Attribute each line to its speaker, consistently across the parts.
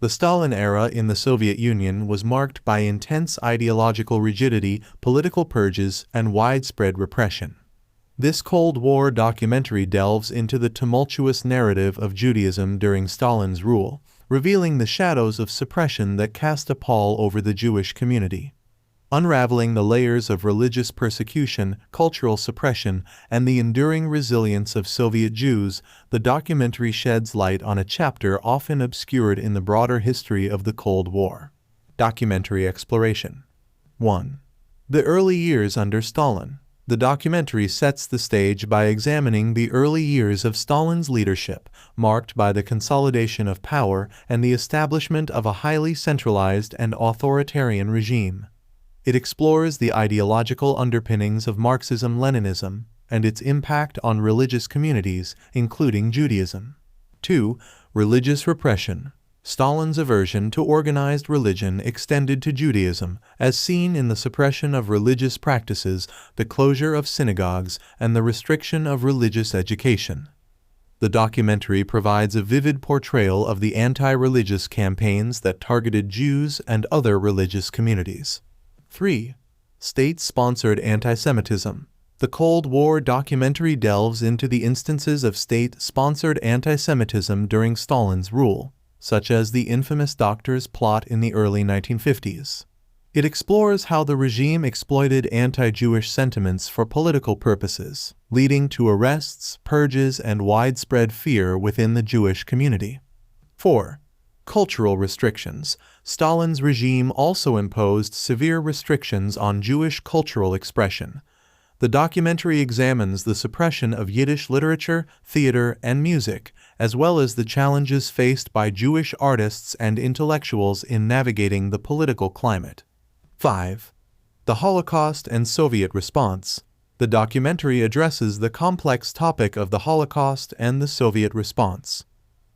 Speaker 1: The Stalin era in the Soviet Union was marked by intense ideological rigidity, political purges, and widespread repression. This Cold War documentary delves into the tumultuous narrative of Judaism during Stalin's rule, revealing the shadows of suppression that cast a pall over the Jewish community. Unraveling the layers of religious persecution, cultural suppression, and the enduring resilience of Soviet Jews, the documentary sheds light on a chapter often obscured in the broader history of the Cold War. Documentary exploration. 1. The early years under Stalin. The documentary sets the stage by examining the early years of Stalin's leadership, marked by the consolidation of power and the establishment of a highly centralized and authoritarian regime. It explores the ideological underpinnings of Marxism-Leninism and its impact on religious communities, including Judaism. 2. Religious repression. Stalin's aversion to organized religion extended to Judaism, as seen in the suppression of religious practices, the closure of synagogues, and the restriction of religious education. The documentary provides a vivid portrayal of the anti-religious campaigns that targeted Jews and other religious communities. 3. State-sponsored anti-Semitism. The Cold War documentary delves into the instances of state-sponsored anti-Semitism during Stalin's rule, such as the infamous Doctors' Plot in the early 1950s. It explores how the regime exploited anti-Jewish sentiments for political purposes, leading to arrests, purges, and widespread fear within the Jewish community. 4. Cultural restrictions. Stalin's regime also imposed severe restrictions on Jewish cultural expression. The documentary examines the suppression of Yiddish literature, theater, and music, as well as the challenges faced by Jewish artists and intellectuals in navigating the political climate. 5. The Holocaust and Soviet response. The documentary addresses the complex topic of the Holocaust and the Soviet response.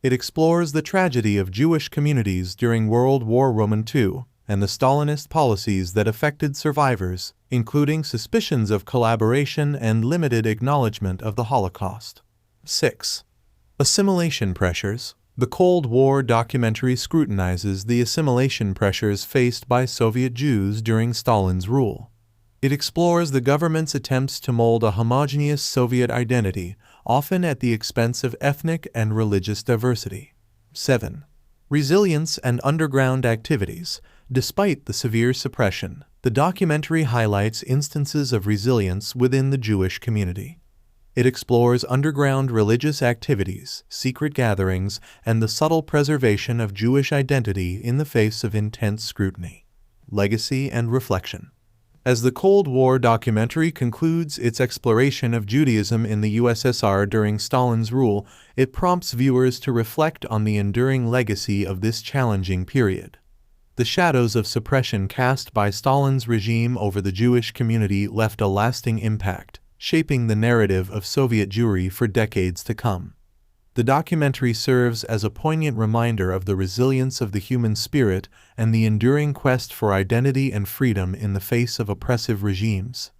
Speaker 1: It explores the tragedy of Jewish communities during World War II and the Stalinist policies that affected survivors, including suspicions of collaboration and limited acknowledgement of the Holocaust. 6. Assimilation pressures. The Cold War documentary scrutinizes the assimilation pressures faced by Soviet Jews during Stalin's rule. It explores the government's attempts to mold a homogeneous Soviet identity, often at the expense of ethnic and religious diversity. 7. Resilience and underground activities. Despite the severe suppression, the documentary highlights instances of resilience within the Jewish community. It explores underground religious activities, secret gatherings, and the subtle preservation of Jewish identity in the face of intense scrutiny. Legacy and reflection. As the Cold War documentary concludes its exploration of Judaism in the USSR during Stalin's rule, it prompts viewers to reflect on the enduring legacy of this challenging period. The shadows of suppression cast by Stalin's regime over the Jewish community left a lasting impact, shaping the narrative of Soviet Jewry for decades to come. The documentary serves as a poignant reminder of the resilience of the human spirit and the enduring quest for identity and freedom in the face of oppressive regimes.